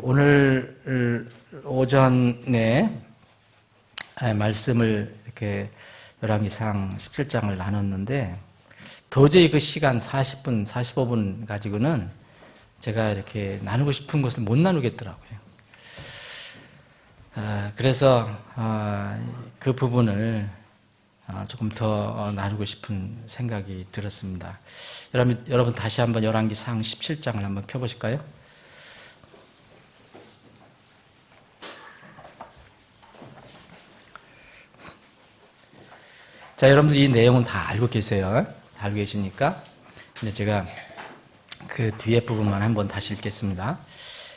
오늘 오전에 말씀을 이렇게 열왕기상 17장을 나눴는데 도저히 그 시간 40분, 45분 가지고는 제가 이렇게 나누고 싶은 것을 못 나누겠더라고요. 그래서 그 부분을 조금 더 나누고 싶은 생각이 들었습니다. 여러분 다시 한번 열왕기상 17장을 한번 펴보실까요? 자, 여러분들 이 내용은 다 알고 계세요. 다 알고 계십니까? 근데 제가 그 뒤에 부분만 한번 다시 읽겠습니다.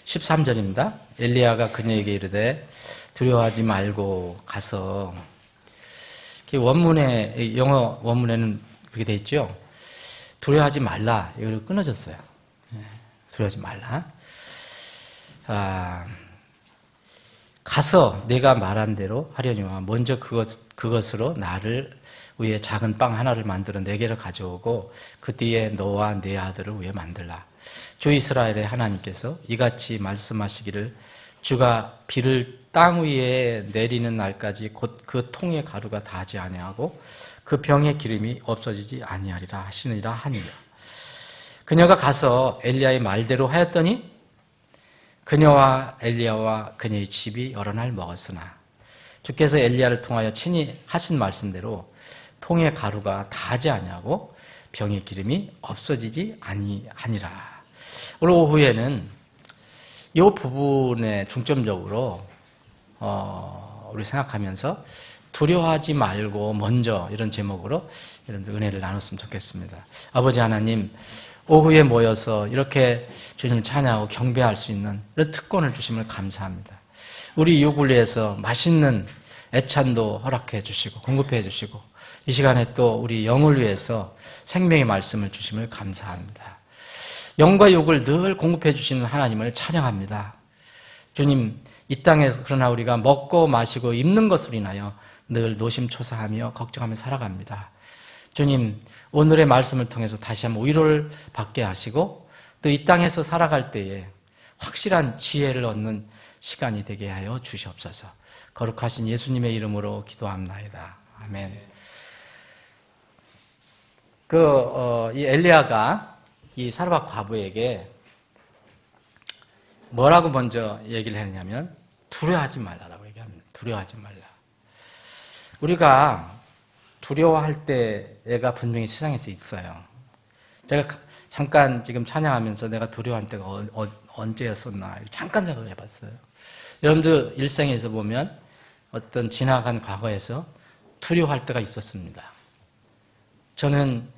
13절입니다. 엘리야가 그녀에게 이르되 두려워하지 말고 가서, 원문에, 영어 원문에는 그렇게 돼 있죠. 두려워하지 말라. 이걸 끊어졌어요. 두려워하지 말라. 가서 내가 말한 대로 하려니와 먼저 그것으로 나를 위해 작은 빵 하나를 만들어 4개를 가져오고 그 뒤에 너와 네 아들을 위해 만들라. 주 이스라엘의 하나님께서 이같이 말씀하시기를 주가 비를 땅 위에 내리는 날까지 곧 그 통의 가루가 다하지 아니하고 그 병의 기름이 없어지지 아니하리라 하시느니라 하니라. 그녀가 가서 엘리야의 말대로 하였더니 그녀와 엘리야와 그녀의 집이 여러 날 먹었으나 주께서 엘리야를 통하여 친히 하신 말씀대로 통의 가루가 다하지 아니하고 병의 기름이 없어지지 아니하니라. 오늘 오후에는 이 부분에 중점적으로 우리 생각하면서 두려워하지 말고 먼저 이런 제목으로 이런 은혜를 나눴으면 좋겠습니다. 아버지 하나님, 오후에 모여서 이렇게 주님을 찬양하고 경배할 수 있는 이런 특권을 주심을 감사합니다. 우리 이웃을 위해서 맛있는 애찬도 허락해 주시고 공급해 주시고 이 시간에 또 우리 영을 위해서 생명의 말씀을 주심을 감사합니다. 영과 육을 늘 공급해 주시는 하나님을 찬양합니다. 주님, 이 땅에서 그러나 우리가 먹고 마시고 입는 것으로 인하여 늘 노심초사하며 걱정하며 살아갑니다. 주님, 오늘의 말씀을 통해서 다시 한번 위로를 받게 하시고 또 이 땅에서 살아갈 때에 확실한 지혜를 얻는 시간이 되게 하여 주시옵소서. 거룩하신 예수님의 이름으로 기도합나이다. 아멘. 이 엘리야가 이 사르밧 과부에게 뭐라고 먼저 얘기를 했냐면 두려워하지 말라라고 얘기합니다. 두려워하지 말라. 우리가 두려워할 때가 분명히 세상에서 있어요. 제가 잠깐 지금 찬양하면서 내가 두려워할 때가 언제였었나 잠깐 생각을 해봤어요. 여러분들 일생에서 보면 어떤 지나간 과거에서 두려워할 때가 있었습니다. 저는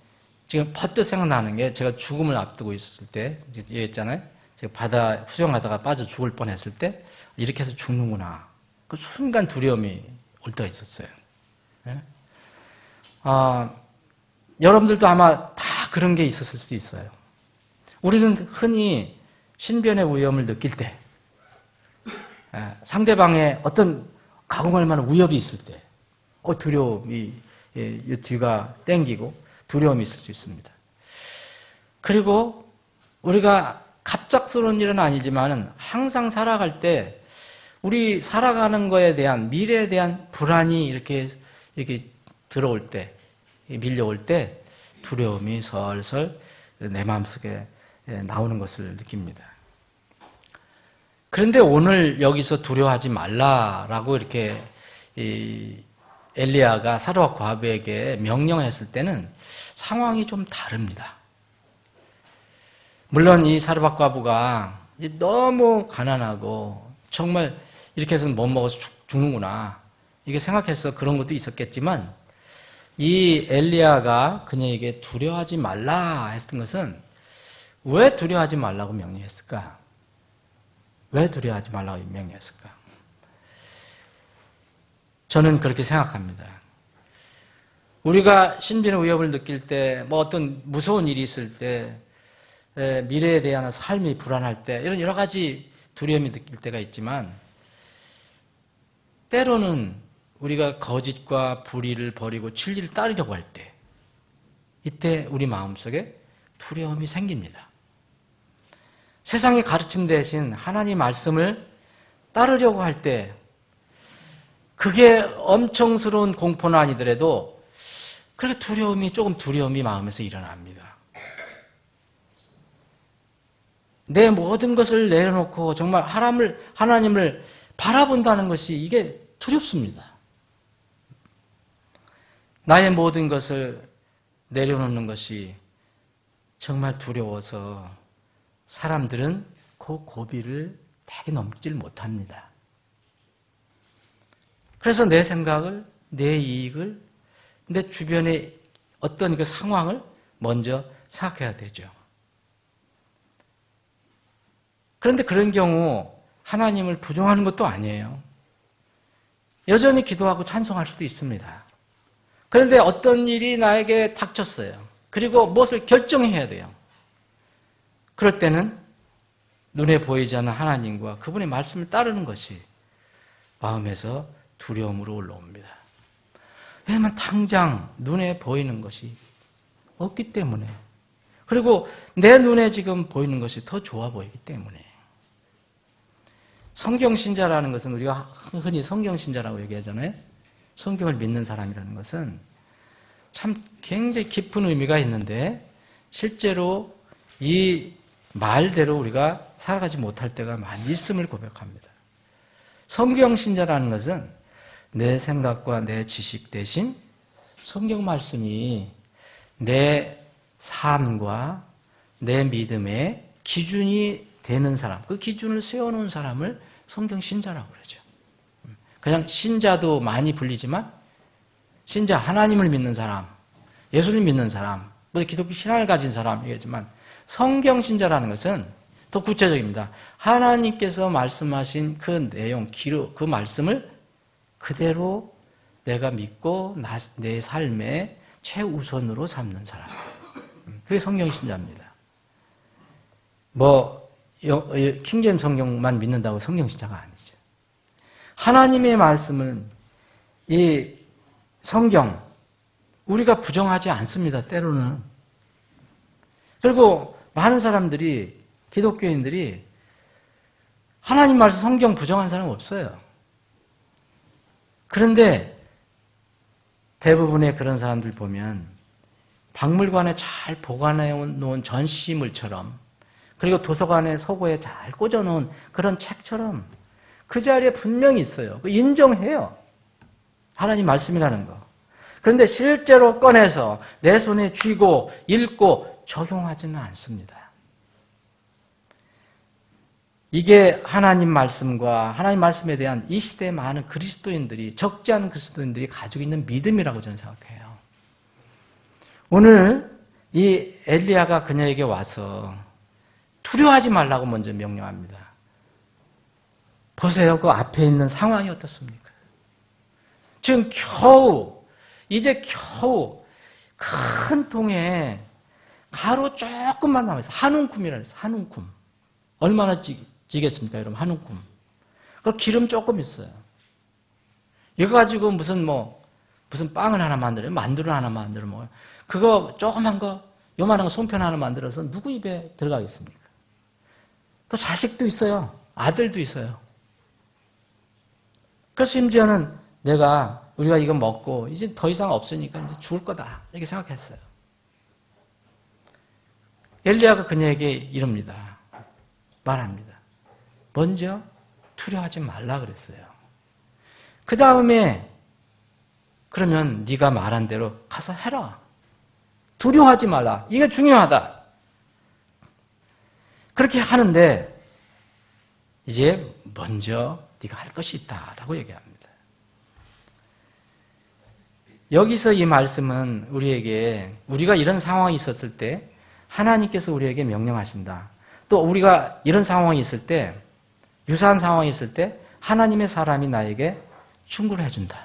지금 퍼뜩 생각나는 게 제가 죽음을 앞두고 있었을 때 얘기했잖아요. 제가 바다 수영하다가 빠져 죽을 뻔했을 때 이렇게 해서 죽는구나. 그 순간 두려움이 올 때가 있었어요. 네? 여러분들도 아마 다 그런 게 있었을 수도 있어요. 우리는 흔히 신변의 위험을 느낄 때, 상대방의 어떤 가공할 만한 위협이 있을 때, 두려움이, 뒤가 땡기고 두려움이 있을 수 있습니다. 그리고 우리가 갑작스러운 일은 아니지만 항상 살아갈 때 우리 살아가는 거에 대한 미래에 대한 불안이 이렇게 들어올 때, 밀려올 때 두려움이 설설 내 마음속에 나오는 것을 느낍니다. 그런데 오늘 여기서 두려워하지 말라라고 이렇게 엘리야가 사르밧 과부에게 명령했을 때는 상황이 좀 다릅니다. 물론 이 사르밧 과부가 너무 가난하고 정말 이렇게 해서는 못 먹어서 죽는구나 이게 생각해서 그런 것도 있었겠지만 이 엘리야가 그녀에게 두려워하지 말라 했던 것은 왜 두려워하지 말라고 명령했을까? 왜 두려워하지 말라고 명령했을까? 저는 그렇게 생각합니다. 우리가 신비의 위협을 느낄 때, 어떤 무서운 일이 있을 때, 미래에 대한 삶이 불안할 때, 이런 여러 가지 두려움이 느낄 때가 있지만, 때로는 우리가 거짓과 불의를 버리고 진리를 따르려고 할 때, 이때 우리 마음속에 두려움이 생깁니다. 세상의 가르침 대신 하나님 말씀을 따르려고 할 때 그게 엄청스러운 공포는 아니더라도 그렇게 두려움이 마음에서 일어납니다. 내 모든 것을 내려놓고 정말 하나님을 바라본다는 것이 이게 두렵습니다. 나의 모든 것을 내려놓는 것이 정말 두려워서 사람들은 그 고비를 되게 넘질 못합니다. 그래서 내 생각을, 내 이익을, 내 주변의 어떤 그 상황을 먼저 생각해야 되죠. 그런데 그런 경우 하나님을 부정하는 것도 아니에요. 여전히 기도하고 찬송할 수도 있습니다. 그런데 어떤 일이 나에게 닥쳤어요. 그리고 무엇을 결정해야 돼요. 그럴 때는 눈에 보이지 않는 하나님과 그분의 말씀을 따르는 것이 마음에서 두려움으로 올라옵니다. 왜냐하면 당장 눈에 보이는 것이 없기 때문에, 그리고 내 눈에 지금 보이는 것이 더 좋아 보이기 때문에. 성경신자라는 것은 우리가 흔히 성경신자라고 얘기하잖아요. 성경을 믿는 사람이라는 것은 참 굉장히 깊은 의미가 있는데 실제로 이 말대로 우리가 살아가지 못할 때가 많이 있음을 고백합니다. 성경신자라는 것은 내 생각과 내 지식 대신 성경 말씀이 내 삶과 내 믿음의 기준이 되는 사람, 그 기준을 세워놓은 사람을 성경신자라고 그러죠. 그냥 신자도 많이 불리지만 신자, 하나님을 믿는 사람, 예수를 믿는 사람, 기독교 신앙을 가진 사람이겠지만 성경신자라는 것은 더 구체적입니다. 하나님께서 말씀하신 그 내용, 그 말씀을 그대로 내가 믿고 내 삶의 최우선으로 삼는 사람. 그게 성경신자입니다. 킹제임 성경만 믿는다고 성경신자가 아니죠. 하나님의 말씀은 이 성경, 우리가 부정하지 않습니다. 때로는. 그리고 많은 사람들이, 기독교인들이 하나님 말씀 성경 부정한 사람 없어요. 그런데 대부분의 그런 사람들 보면 박물관에 잘 보관해 놓은 전시물처럼, 그리고 도서관에 서고에 잘 꽂아놓은 그런 책처럼 그 자리에 분명히 있어요. 인정해요. 하나님 말씀이라는 거. 그런데 실제로 꺼내서 내 손에 쥐고 읽고 적용하지는 않습니다. 이게 하나님 말씀과 하나님 말씀에 대한 이 시대의 많은 그리스도인들이, 적지 않은 그리스도인들이 가지고 있는 믿음이라고 저는 생각해요. 오늘 이 엘리야가 그녀에게 와서 두려워하지 말라고 먼저 명령합니다. 보세요. 그 앞에 있는 상황이 어떻습니까? 지금 이제 겨우 큰 통에 가루 조금만 남아있어요. 한 움큼이라 했어요. 한 움큼. 얼마나 찌겠습니까, 여러분? 한 움큼. 그리고 기름 조금 있어요. 이거 가지고 무슨 빵을 하나 만들어요? 만두를 하나 만들어 먹어요. 그거 조그만 거, 요만한 거 송편 하나 만들어서 누구 입에 들어가겠습니까? 또 자식도 있어요. 아들도 있어요. 그래서 심지어는 우리가 이거 먹고 이제 더 이상 없으니까 이제 죽을 거다. 이렇게 생각했어요. 엘리야가 그녀에게 이럽니다. 말합니다. 먼저 두려워하지 말라 그랬어요. 그 다음에 그러면 네가 말한 대로 가서 해라. 두려워하지 말라. 이게 중요하다. 그렇게 하는데 이제 먼저 네가 할 것이 있다라고 얘기합니다. 여기서 이 말씀은 우리가 이런 상황이 있었을 때 하나님께서 우리에게 명령하신다. 또 우리가 이런 상황이 있을 때, 유사한 상황이 있을 때 하나님의 사람이 나에게 충고를 해준다.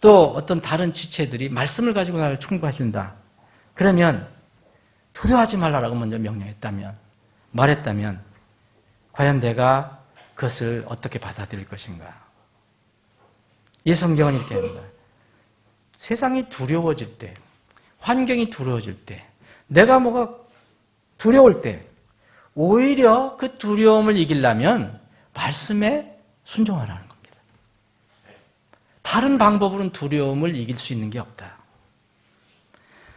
또 어떤 다른 지체들이 말씀을 가지고 나를 충고해준다. 그러면 두려워하지 말라라고 먼저 말했다면 과연 내가 그것을 어떻게 받아들일 것인가? 이 성경은 이렇게 합니다. 세상이 두려워질 때, 환경이 두려워질 때, 내가 뭐가 두려울 때, 오히려 그 두려움을 이기려면 말씀에 순종하라는 겁니다. 다른 방법으로는 두려움을 이길 수 있는 게 없다.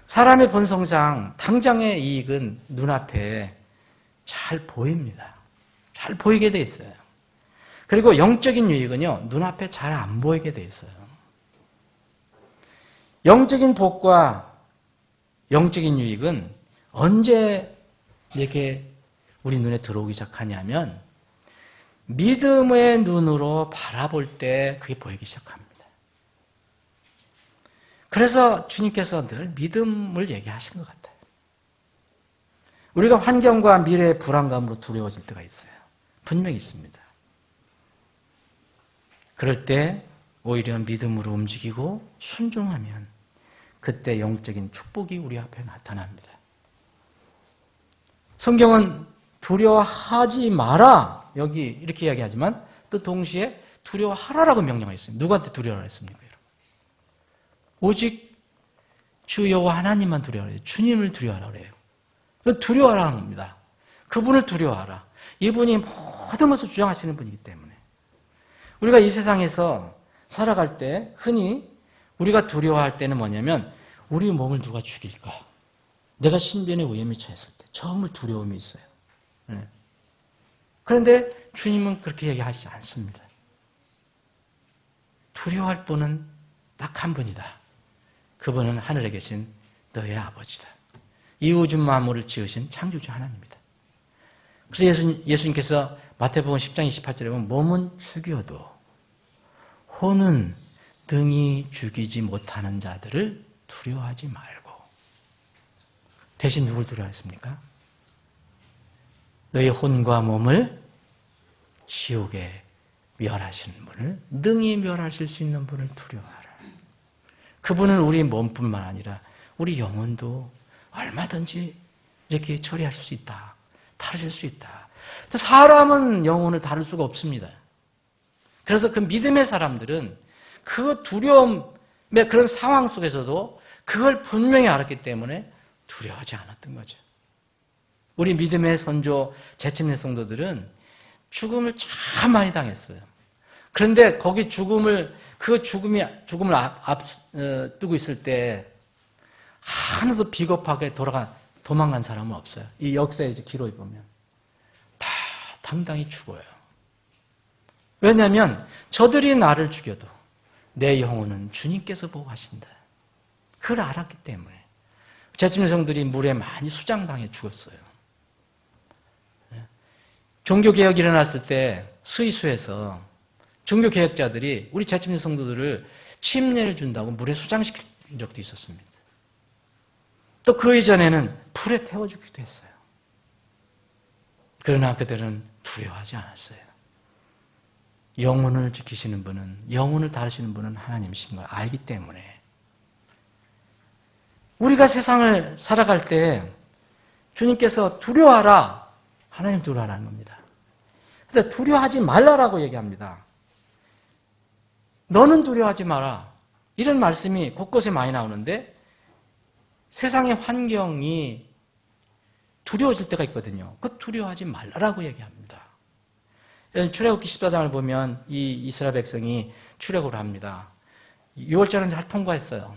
사람의 본성상 당장의 이익은 눈앞에 잘 보입니다. 잘 보이게 돼 있어요. 그리고 영적인 유익은요, 눈앞에 잘 안 보이게 돼 있어요. 영적인 복과 영적인 유익은 언제 이렇게 우리 눈에 들어오기 시작하냐면 믿음의 눈으로 바라볼 때 그게 보이기 시작합니다. 그래서 주님께서 늘 믿음을 얘기하신 것 같아요. 우리가 환경과 미래의 불안감으로 두려워질 때가 있어요. 분명히 있습니다. 그럴 때 오히려 믿음으로 움직이고 순종하면 그때 영적인 축복이 우리 앞에 나타납니다. 성경은 두려워하지 마라 여기 이렇게 이야기하지만 또 동시에 두려워하라라고 명령했습니다. 누구한테 두려워하라 했습니까? 오직 주 여호와 하나님만 두려워하래요. 주님을 두려워하라 그래요. 두려워하라는 겁니다. 그분을 두려워하라. 이분이 모든 것을 주장하시는 분이기 때문에 우리가 이 세상에서 살아갈 때 흔히 우리가 두려워할 때는 뭐냐면 우리 몸을 누가 죽일까? 내가 신변의 위험에 처했을 때 정말 두려움이 있어요. 그런데 주님은 그렇게 얘기하시지 않습니다. 두려워할 분은 딱 한 분이다. 그분은 하늘에 계신 너의 아버지다. 이 우주 만물을 지으신 창조주 하나님이다. 그래서 예수님께서 마태복음 10장 28절에 보면 몸은 죽여도 혼은 등이 죽이지 못하는 자들을 두려워하지 말고 대신 누굴 두려워했습니까? 너희 혼과 몸을 지옥에 멸하시는 분을 능히 멸하실 수 있는 분을 두려워하라. 그분은 우리 몸뿐만 아니라 우리 영혼도 얼마든지 이렇게 처리하실 수 있다. 다루실 수 있다. 사람은 영혼을 다룰 수가 없습니다. 그래서 그 믿음의 사람들은 그 두려움의 그런 상황 속에서도 그걸 분명히 알았기 때문에 두려워하지 않았던 거죠. 우리 믿음의 선조 제침내 성도들은 죽음을 참 많이 당했어요. 그런데 거기 죽음을 앞두고 있을 때 하나도 비겁하게 도망간 사람은 없어요. 이 역사의 이제 기록에 보면 다 당당히 죽어요. 왜냐하면 저들이 나를 죽여도 내 영혼은 주님께서 보호하신다. 그걸 알았기 때문에 제침내 성도들이 물에 많이 수장당해 죽었어요. 종교개혁이 일어났을 때 스위스에서 종교개혁자들이 우리 제침내 성도들을 침례를 준다고 물에 수장시킨 적도 있었습니다. 또 그 이전에는 불에 태워주기도 했어요. 그러나 그들은 두려워하지 않았어요. 영혼을 지키시는 분은, 영혼을 다루시는 분은 하나님이신 걸 알기 때문에 우리가 세상을 살아갈 때 주님께서 두려워하라, 하나님 두려워하라는 겁니다. 근데 두려워하지 말라라고 얘기합니다. 너는 두려워하지 마라. 이런 말씀이 곳곳에 많이 나오는데 세상의 환경이 두려워질 때가 있거든요. 그 두려워하지 말라라고 얘기합니다. 출애굽기 14장을 보면 이 이스라엘 백성이 출애굽을 합니다. 6월절은 잘 통과했어요.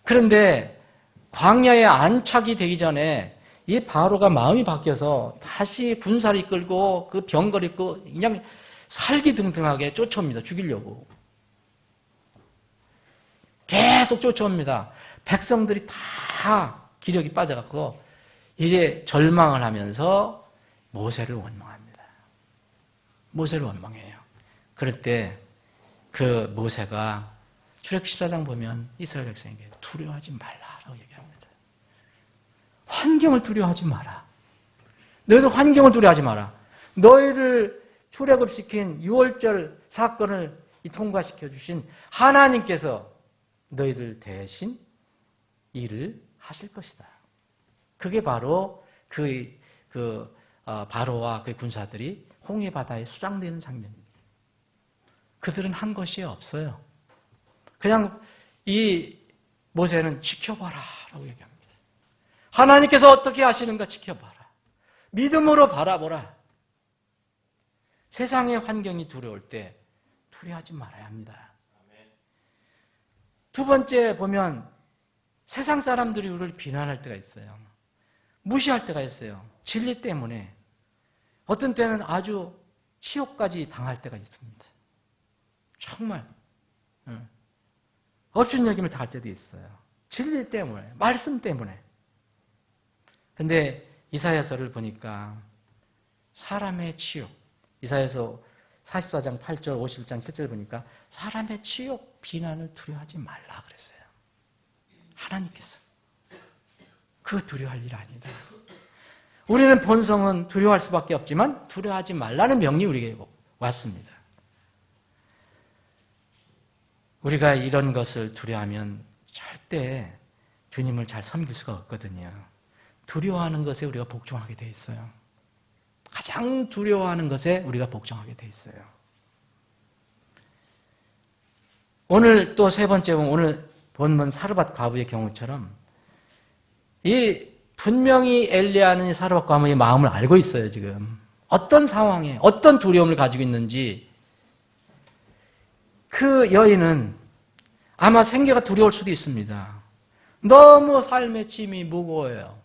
그런데 광야에 안착이 되기 전에 이 바로가 마음이 바뀌어서 다시 군사를 이끌고 그 병거를 이끌고 그냥 살기등등하게 쫓아옵니다. 죽이려고. 계속 쫓아옵니다. 백성들이 다 기력이 빠져갖고 이제 절망을 하면서 모세를 원망합니다. 모세를 원망해요. 그럴 때 그 모세가 출애굽기 14장 보면 이스라엘 백성에게 두려워하지 말라라고 얘기합니다. 환경을 두려워하지 마라. 너희들 환경을 두려워하지 마라. 너희를 출애굽시킨 6월절 사건을 통과시켜 주신 하나님께서 너희들 대신 일을 하실 것이다. 그게 바로 바로와 그 군사들이 홍해 바다에 수장되는 장면입니다. 그들은 한 것이 없어요. 그냥 이 모세는 지켜봐라 라고 얘기합니다. 하나님께서 어떻게 하시는가 지켜봐라. 믿음으로 바라보라. 세상의 환경이 두려울 때 두려워하지 말아야 합니다. 두 번째 보면 세상 사람들이 우리를 비난할 때가 있어요. 무시할 때가 있어요. 진리 때문에. 어떤 때는 아주 치욕까지 당할 때가 있습니다. 정말 업신여김을 당할 때도 있어요. 진리 때문에, 말씀 때문에. 근데 이사야서를 보니까 사람의 치욕, 이사야서 44장 8절, 51장 7절 보니까 사람의 치욕, 비난을 두려워하지 말라 그랬어요. 하나님께서. 그거 두려워할 일 아니다. 우리는 본성은 두려워할 수밖에 없지만 두려워하지 말라는 명령이 우리에게 왔습니다. 우리가 이런 것을 두려워하면 절대 주님을 잘 섬길 수가 없거든요. 두려워하는 것에 우리가 복종하게 돼 있어요. 가장 두려워하는 것에 우리가 복종하게 돼 있어요. 오늘 또 세 번째, 오늘 본문 사르밧 과부의 경우처럼 이 분명히 엘리야는 사르밧 과부의 마음을 알고 있어요. 지금 어떤 상황에 어떤 두려움을 가지고 있는지. 그 여인은 아마 생계가 두려울 수도 있습니다. 너무 삶의 짐이 무거워요.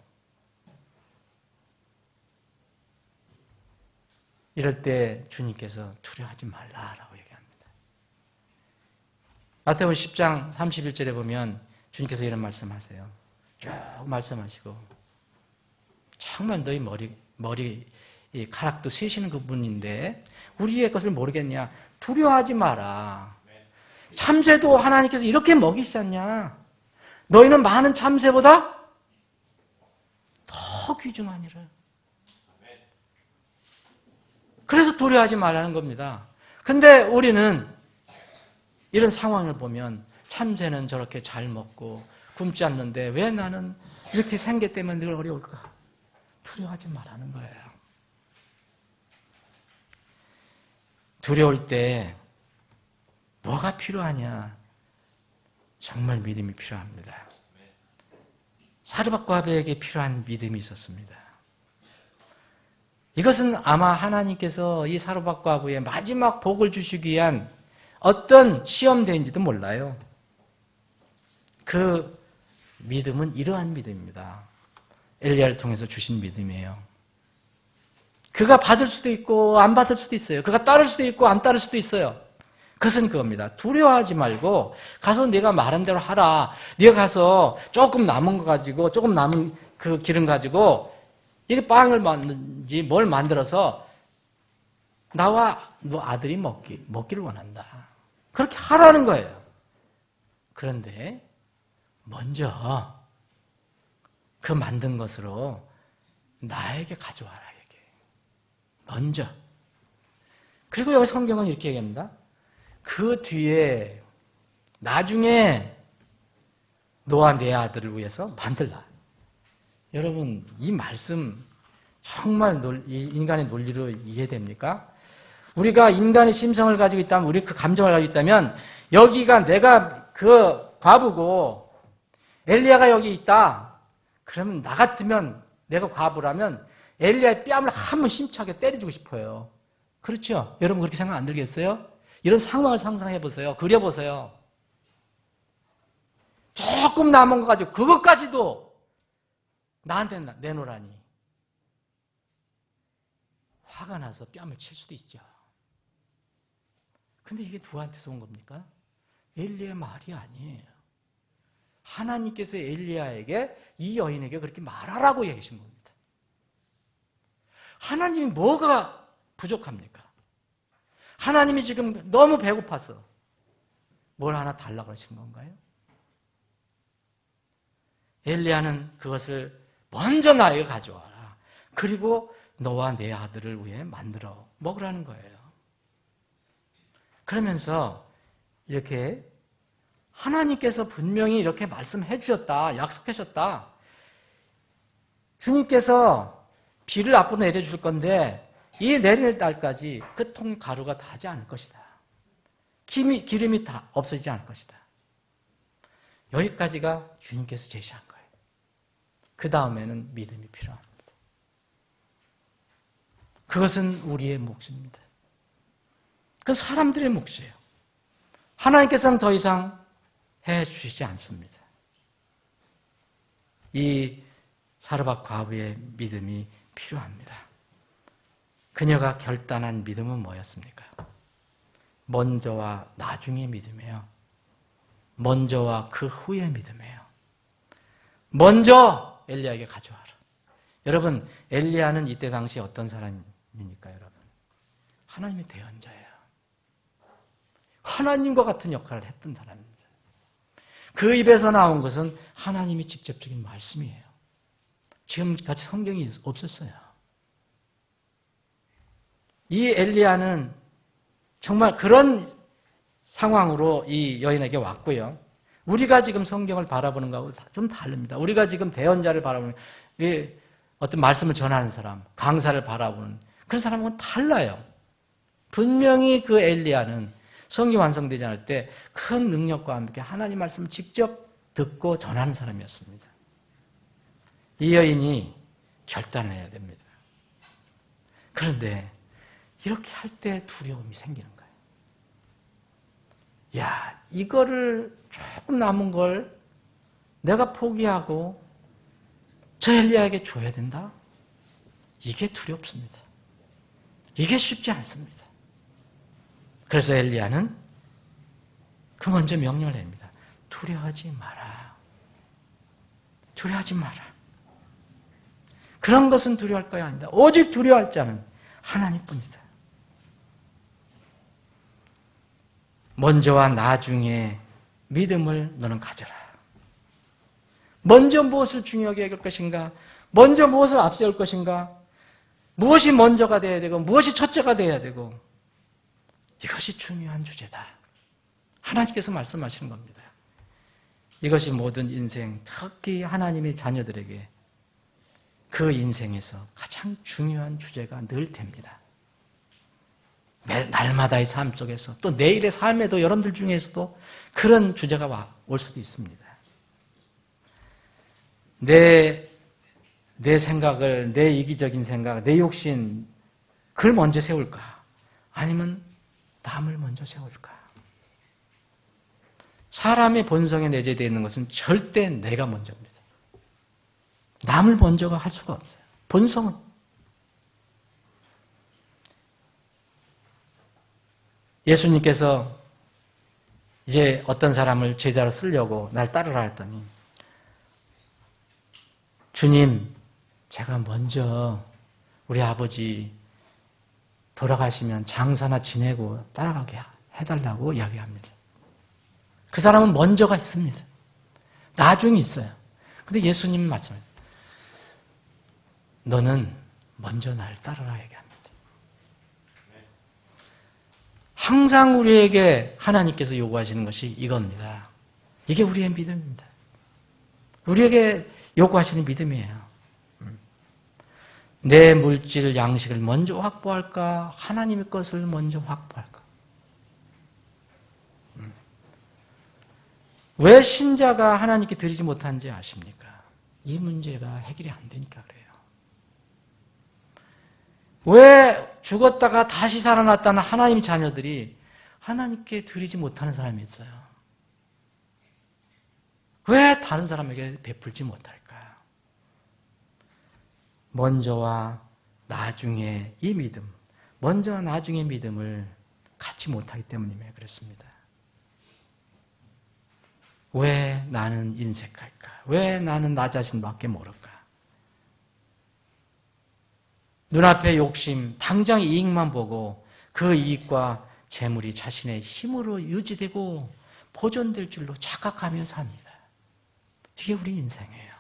이럴 때 주님께서 두려워하지 말라라고 얘기합니다. 마태복음 10장 31절에 보면 주님께서 이런 말씀하세요. 쭉 말씀하시고 정말 너희 머리 이 가락도 세시는 그분인데 우리의 것을 모르겠냐? 두려워하지 마라. 참새도 하나님께서 이렇게 먹이시잖냐? 너희는 많은 참새보다 더 귀중하니라. 그래서 두려워하지 말라는 겁니다. 근데 우리는 이런 상황을 보면 참새는 저렇게 잘 먹고 굶지 않는데 왜 나는 이렇게 생계 때문에 늘 어려울까? 두려워하지 말라는 거예요. 두려울 때 뭐가 필요하냐? 정말 믿음이 필요합니다. 사르밧 과부에게 필요한 믿음이 있었습니다. 이것은 아마 하나님께서 이 사르밧 과부의 마지막 복을 주시기 위한 어떤 시험대인지도 몰라요. 그 믿음은 이러한 믿음입니다. 엘리야를 통해서 주신 믿음이에요. 그가 받을 수도 있고 안 받을 수도 있어요. 그가 따를 수도 있고 안 따를 수도 있어요. 그것은 그겁니다. 두려워하지 말고 가서 네가 말한 대로 하라. 네가 가서 조금 남은 거 가지고 조금 남은 그 기름 가지고 이게 빵을 만든지 뭘 만들어서 나와 너 아들이 먹기를 원한다. 그렇게 하라는 거예요. 그런데 먼저 그 만든 것으로 나에게 가져와라. 이게 먼저. 그리고 여기 성경은 이렇게 얘기합니다. 그 뒤에 나중에 너와 내 아들을 위해서 만들라. 여러분 이 말씀 정말 인간의 논리로 이해됩니까? 우리가 인간의 심성을 가지고 있다면, 우리 그 감정을 가지고 있다면 여기가 내가 그 과부고 엘리야가 여기 있다. 그러면 나 같으면 내가 과부라면 엘리야의 뺨을 한번 힘차게 때려주고 싶어요. 그렇죠? 여러분 그렇게 생각 안 들겠어요? 이런 상황을 상상해 보세요. 그려보세요. 조금 남은 거 가지고 그것까지도 나한테 내놓으라니. 화가 나서 뺨을 칠 수도 있죠. 근데 이게 누구한테서 온 겁니까? 엘리야의 말이 아니에요. 하나님께서 엘리야에게 이 여인에게 그렇게 말하라고 얘기하신 겁니다. 하나님이 뭐가 부족합니까? 하나님이 지금 너무 배고파서 뭘 하나 달라고 하신 건가요? 엘리야는 그것을 먼저 나에게 가져와라. 그리고 너와 내 아들을 위해 만들어 먹으라는 거예요. 그러면서 이렇게 하나님께서 분명히 이렇게 말씀해 주셨다. 약속하셨다. 주님께서 비를 앞으로 내려줄 건데 이 내리는 날까지 그 통 가루가 닿지 않을 것이다. 기름이 다 없어지지 않을 것이다. 여기까지가 주님께서 제시한 거예요. 그 다음에는 믿음이 필요합니다. 그것은 우리의 몫입니다. 그건 사람들의 몫이에요. 하나님께서는 더 이상 해주시지 않습니다. 이 사르밧 과부의 믿음이 필요합니다. 그녀가 결단한 믿음은 뭐였습니까? 먼저와 나중의 믿음이에요. 먼저와 그 후의 믿음이에요. 먼저 엘리야에게 가져와라. 여러분, 엘리야는 이때 당시 어떤 사람입니까, 여러분? 하나님의 대언자예요. 하나님과 같은 역할을 했던 사람입니다. 그 입에서 나온 것은 하나님이 직접적인 말씀이에요. 지금같이 성경이 없었어요. 이 엘리야는 정말 그런 상황으로 이 여인에게 왔고요. 우리가 지금 성경을 바라보는 거하고 좀 다릅니다. 우리가 지금 대언자를 바라보는, 어떤 말씀을 전하는 사람, 강사를 바라보는 그런 사람하고는 달라요. 분명히 그 엘리야는 성경 완성되지 않을 때 큰 능력과 함께 하나님 말씀을 직접 듣고 전하는 사람이었습니다. 이 여인이 결단을 해야 됩니다. 그런데 이렇게 할 때 두려움이 생기는 거예요. 야, 이거를 조금 남은 걸 내가 포기하고 저 엘리야에게 줘야 된다? 이게 두렵습니다. 이게 쉽지 않습니다. 그래서 엘리야는 그 먼저 명령을 합니다. 두려워하지 마라. 두려워하지 마라. 그런 것은 두려워할 거야 아니다. 오직 두려워할 자는 하나님뿐이다. 먼저와 나중에 믿음을 너는 가져라. 먼저 무엇을 중요하게 여길 것인가? 먼저 무엇을 앞세울 것인가? 무엇이 먼저가 되어야 되고 무엇이 첫째가 되어야 되고 이것이 중요한 주제다. 하나님께서 말씀하시는 겁니다. 이것이 모든 인생, 특히 하나님의 자녀들에게 그 인생에서 가장 중요한 주제가 늘 됩니다. 날마다의 삶 속에서 또 내일의 삶에도 여러분들 중에서도 그런 주제가 올 수도 있습니다. 내 생각을, 내 이기적인 생각, 내 욕심, 그걸 먼저 세울까? 아니면 남을 먼저 세울까? 사람의 본성에 내재되어 있는 것은 절대 내가 먼저입니다. 남을 먼저가 할 수가 없어요. 본성은. 예수님께서 이제 어떤 사람을 제자로 쓰려고 날 따르라 했더니 주님, 제가 먼저 우리 아버지 돌아가시면 장사나 지내고 따라가게 해달라고 이야기합니다. 그 사람은 먼저가 있습니다. 나중에 있어요. 근데 예수님은 말씀해요. 너는 먼저 나를 따르라 얘기합니다. 항상 우리에게 하나님께서 요구하시는 것이 이겁니다. 이게 우리의 믿음입니다. 우리에게 요구하시는 믿음이에요. 내 물질 양식을 먼저 확보할까? 하나님의 것을 먼저 확보할까? 왜 신자가 하나님께 드리지 못하는지 아십니까? 이 문제가 해결이 안 되니까 그래요. 왜 죽었다가 다시 살아났다는 하나님의 자녀들이 하나님께 드리지 못하는 사람이 있어요? 왜 다른 사람에게 베풀지 못할까? 먼저와 나중에 이 믿음, 먼저와 나중의 믿음을 갖지 못하기 때문이며 그렇습니다. 왜 나는 인색할까? 왜 나는 나 자신밖에 모를까? 눈앞의 욕심, 당장 이익만 보고 그 이익과 재물이 자신의 힘으로 유지되고 보존될 줄로 착각하며 삽니다. 이게 우리 인생이에요.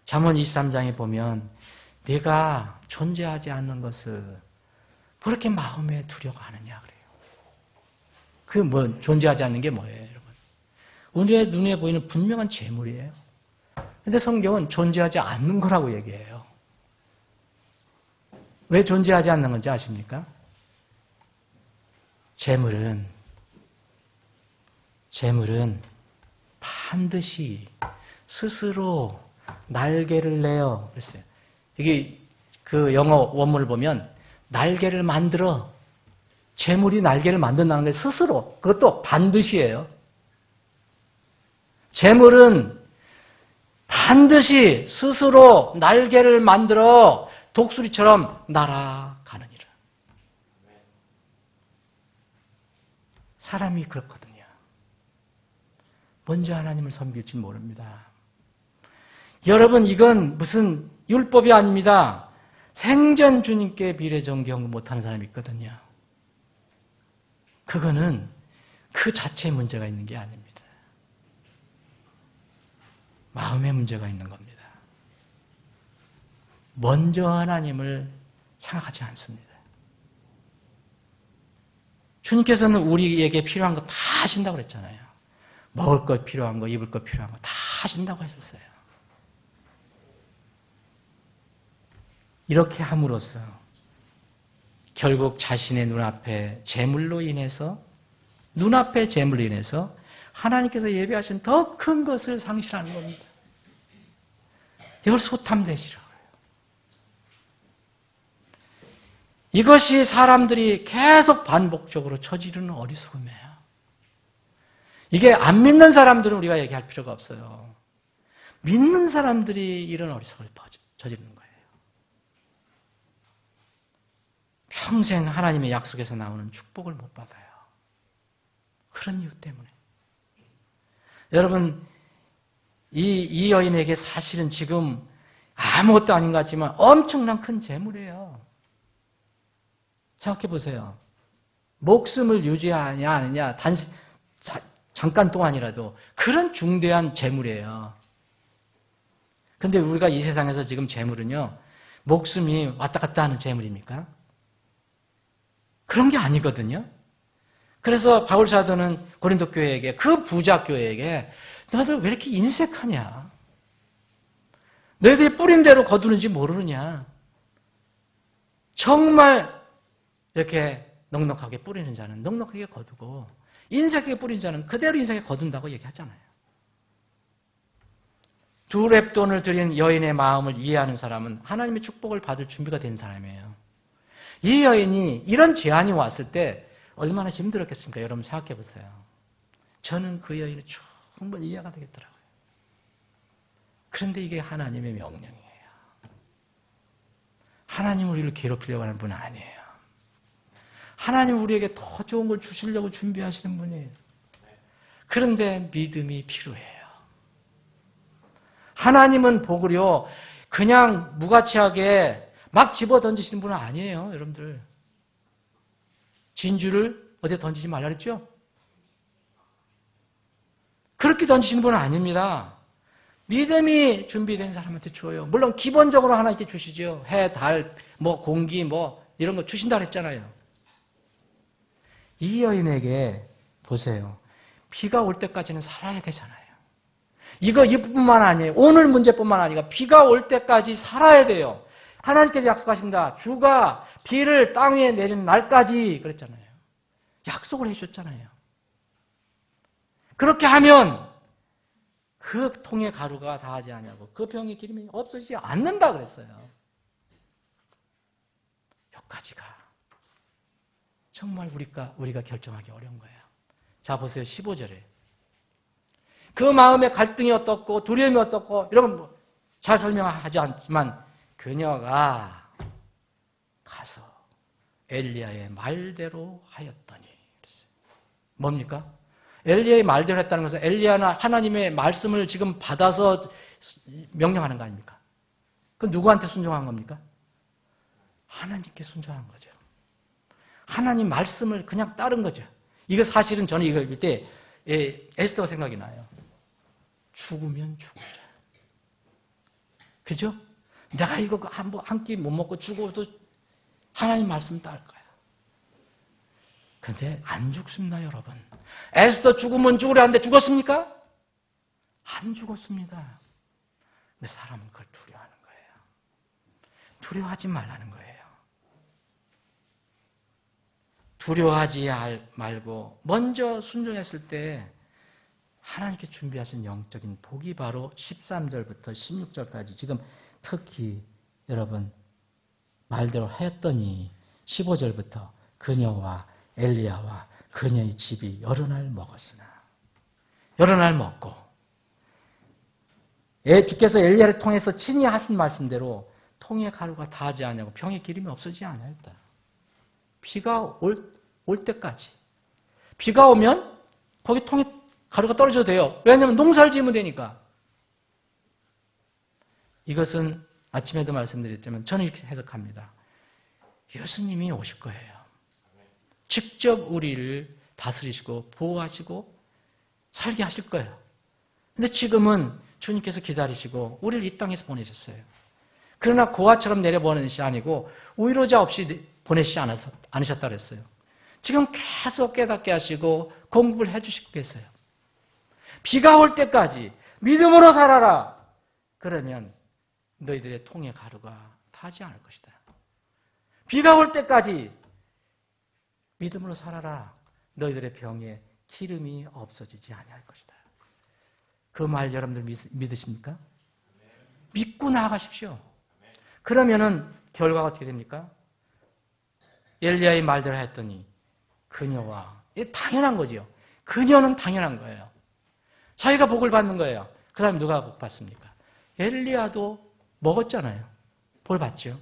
잠언 23장에 보면 내가 존재하지 않는 것을 왜 이렇게 마음에 두려워하느냐 그래요. 그 존재하지 않는 게 뭐예요, 여러분? 우리의 눈에 보이는 분명한 재물이에요. 근데 성경은 존재하지 않는 거라고 얘기해요. 왜 존재하지 않는 건지 아십니까? 재물은 반드시 스스로 날개를 내어 그랬어요. 이게 그 영어 원문을 보면 날개를 만들어, 재물이 날개를 만든다는 게 스스로, 그것도 반드시예요. 재물은 반드시 스스로 날개를 만들어 독수리처럼 날아가느니라. 사람이 그렇거든요. 먼저 하나님을 섬길지 모릅니다. 여러분, 이건 무슨 율법이 아닙니다. 생전 주님께 미래정경 못하는 사람이 있거든요. 그거는 그 자체에 문제가 있는 게 아닙니다. 마음에 문제가 있는 겁니다. 먼저 하나님을 생각하지 않습니다. 주님께서는 우리에게 필요한 거 다 하신다고 그랬잖아요. 먹을 것 필요한 거, 입을 것 필요한 거 다 하신다고 하셨어요. 이렇게 함으로써 결국 자신의 눈앞에 재물로 인해서 하나님께서 예비하신 더 큰 것을 상실하는 겁니다. 이걸 소탐되시라고요. 이것이 사람들이 계속 반복적으로 저지르는 어리석음이에요. 이게 안 믿는 사람들은 우리가 얘기할 필요가 없어요. 믿는 사람들이 이런 어리석음을 저지르는 거예요. 평생 하나님의 약속에서 나오는 축복을 못 받아요. 그런 이유 때문에. 여러분, 이 여인에게 사실은 지금 아무것도 아닌 것 같지만 엄청난 큰 재물이에요. 생각해 보세요. 목숨을 유지하냐 아니냐 잠깐 동안이라도 그런 중대한 재물이에요. 근데 우리가 이 세상에서 지금 재물은요, 목숨이 왔다 갔다 하는 재물입니까? 그런 게 아니거든요. 그래서 바울 사도는 고린도 교회에게, 그 부자 교회에게 너희들 왜 이렇게 인색하냐? 너희들이 뿌린 대로 거두는지 모르느냐? 정말 이렇게 넉넉하게 뿌리는 자는 넉넉하게 거두고 인색하게 뿌린 자는 그대로 인색하게 거둔다고 얘기하잖아요. 두 렙돈을 드린 여인의 마음을 이해하는 사람은 하나님의 축복을 받을 준비가 된 사람이에요. 이 여인이 이런 제안이 왔을 때 얼마나 힘들었겠습니까? 여러분 생각해 보세요. 저는 그 여인이 충분히 이해가 되겠더라고요. 그런데 이게 하나님의 명령이에요. 하나님은 우리를 괴롭히려고 하는 분은 아니에요. 하나님은 우리에게 더 좋은 걸 주시려고 준비하시는 분이에요. 그런데 믿음이 필요해요. 하나님은 복을요, 그냥 무가치하게 막 집어 던지시는 분은 아니에요, 여러분들. 진주를 어디에 던지지 말라 그랬죠? 그렇게 던지시는 분은 아닙니다. 믿음이 준비된 사람한테 줘요. 물론 기본적으로 하나님께 주시죠. 해, 달, 공기, 이런 거 주신다 그랬잖아요. 이 여인에게 보세요. 비가 올 때까지는 살아야 되잖아요. 이뿐만 아니에요. 오늘 문제뿐만 아니라 비가 올 때까지 살아야 돼요. 하나님께서 약속하십니다. 주가 비를 땅 위에 내리는 날까지 그랬잖아요. 약속을 해주셨잖아요. 그렇게 하면 그 통의 가루가 다하지 않냐고, 그 병의 기름이 없어지지 않는다 그랬어요. 여기까지가 정말 우리가 결정하기 어려운 거예요. 자, 보세요. 15절에. 그 마음의 갈등이 어떻고 두려움이 어떻고 이런 건 잘 설명하지 않지만 그녀가 가서 엘리야의 말대로 하였더니 그랬어요. 뭡니까? 엘리야의 말대로 했다는 것은 엘리야나 하나님의 말씀을 지금 받아서 명령하는 거 아닙니까? 그럼 누구한테 순종한 겁니까? 하나님께 순종한 거죠. 하나님 말씀을 그냥 따른 거죠. 이거 사실은 저는 이거 읽을 때 에스더가 생각이 나요. 죽으면 죽으자. 그죠? 내가 이거 한 끼 못 먹고 죽어도 하나님 말씀 따를 거야. 그런데 안 죽습니다, 여러분. 에스더 죽으면 죽으려는데 죽었습니까? 안 죽었습니다. 근데 사람은 그걸 두려워하는 거예요. 두려워하지 말라는 거예요. 두려워하지 말고 먼저 순종했을 때 하나님께 준비하신 영적인 복이 바로 13절부터 16절까지 지금 특히 여러분 말대로 했더니 15절부터 그녀와 엘리야와 그녀의 집이 여러 날 먹었으나 여러 날 먹고 주께서 엘리야를 통해서 친히 하신 말씀대로 통에 가루가 다하지 않냐고 병에 기름이 없어지지 않았다. 비가 올 때까지. 비가 오면 거기 통에 가루가 떨어져도 돼요. 왜냐하면 농사를 지으면 되니까. 이것은 아침에도 말씀드렸지만 저는 이렇게 해석합니다. 예수님이 오실 거예요. 직접 우리를 다스리시고 보호하시고 살게 하실 거예요. 근데 지금은 주님께서 기다리시고 우리를 이 땅에서 보내셨어요. 그러나 고아처럼 내려보내는 것이 아니고 우유로자 없이 보내시지 않으셨다 그랬어요. 지금 계속 깨닫게 하시고 공급을 해주시고 계세요. 비가 올 때까지 믿음으로 살아라. 그러면 너희들의 통에 가루가 타지 않을 것이다. 비가 올 때까지 믿음으로 살아라. 너희들의 병에 기름이 없어지지 아니할 것이다. 그 말 여러분들 믿으십니까? 믿고 나아가십시오. 그러면은 결과가 어떻게 됩니까? 엘리야의 말대로 했더니 그녀와, 이게 당연한 거죠. 그녀는 당연한 거예요. 자기가 복을 받는 거예요. 그 다음에 누가 복 받습니까? 엘리야도 먹었잖아요. 복 받죠.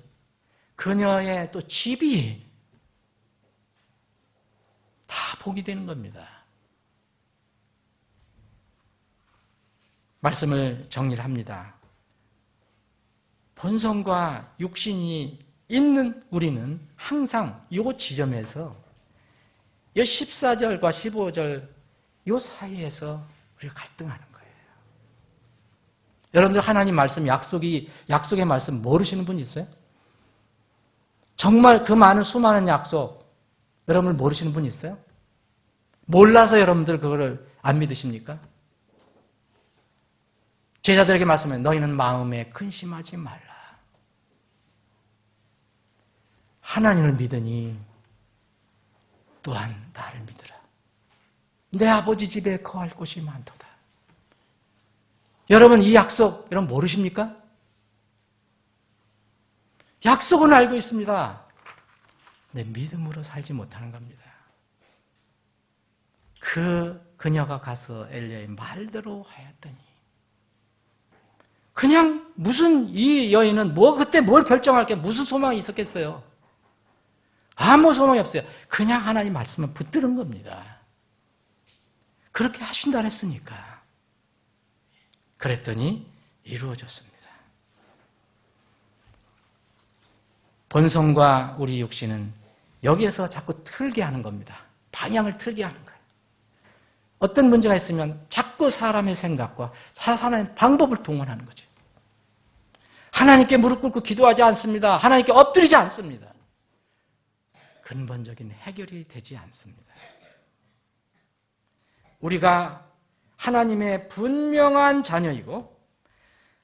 그녀의 또 집이 다 복이 되는 겁니다. 말씀을 정리를 합니다. 본성과 육신이 있는 우리는 항상 이 지점에서 이 14절과 15절 이 사이에서 우리가 갈등하는 거예요. 여러분들 하나님 말씀, 약속의 말씀 모르시는 분 있어요? 정말 그 많은 수많은 약속 여러분들 모르시는 분 있어요? 몰라서 여러분들 그거를 안 믿으십니까? 제자들에게 말씀해 너희는 마음에 근심하지 말라. 하나님을 믿으니 또한 나를 믿으라. 내 아버지 집에 거할 곳이 많도다. 여러분 이 약속 여러분 모르십니까? 약속은 알고 있습니다. 내 믿음으로 살지 못하는 겁니다. 그녀가 가서 엘리야의 말대로 하였더니 그냥 무슨 이 여인은 그때 뭘 결정할 게 무슨 소망이 있었겠어요? 아무 소망이 없어요. 그냥 하나님 말씀을 붙드는 겁니다. 그렇게 하신다 했으니까. 그랬더니 이루어졌습니다. 본성과 우리 육신은 여기에서 자꾸 틀게 하는 겁니다. 방향을 틀게 하는 거예요. 어떤 문제가 있으면 자꾸 사람의 생각과 사람의 방법을 동원하는 거죠. 하나님께 무릎 꿇고 기도하지 않습니다. 하나님께 엎드리지 않습니다. 근본적인 해결이 되지 않습니다. 우리가 하나님의 분명한 자녀이고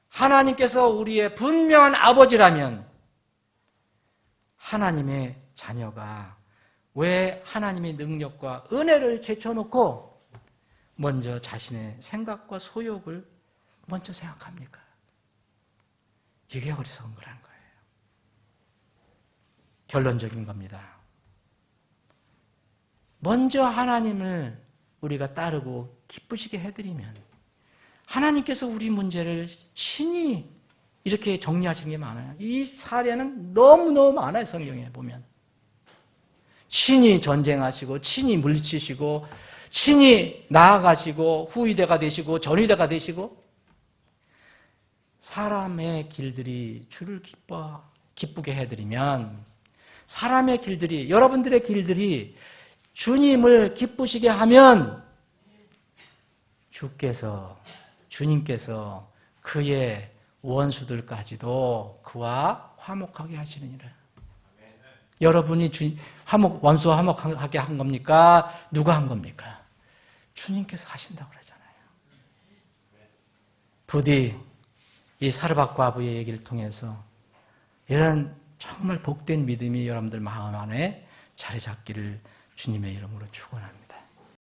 하나님께서 우리의 분명한 아버지라면 하나님의 자녀가 왜 하나님의 능력과 은혜를 제쳐놓고 먼저 자신의 생각과 소욕을 먼저 생각합니까? 이게 어리석은 거라는 거예요. 결론적인 겁니다. 먼저 하나님을 우리가 따르고 기쁘시게 해드리면 하나님께서 우리 문제를 친히 이렇게 정리하시는 게 많아요. 이 사례는 너무너무 많아요. 성경에 보면. 친히 전쟁하시고 친히 물리치시고 친히 나아가시고 후위대가 되시고 전위대가 되시고 사람의 길들이 주를 기쁘게 해드리면 사람의 길들이 여러분들의 길들이 주님을 기쁘시게 하면 주님께서 그의 원수들까지도 그와 화목하게 하시느니라. 여러분이 원수와 화목하게 한 겁니까? 누가 한 겁니까? 주님께서 하신다고 그러잖아요. 부디 이 사르밧 과부의 얘기를 통해서 이런 정말 복된 믿음이 여러분들 마음 안에 자리 잡기를 주님의 이름으로 축원합니다.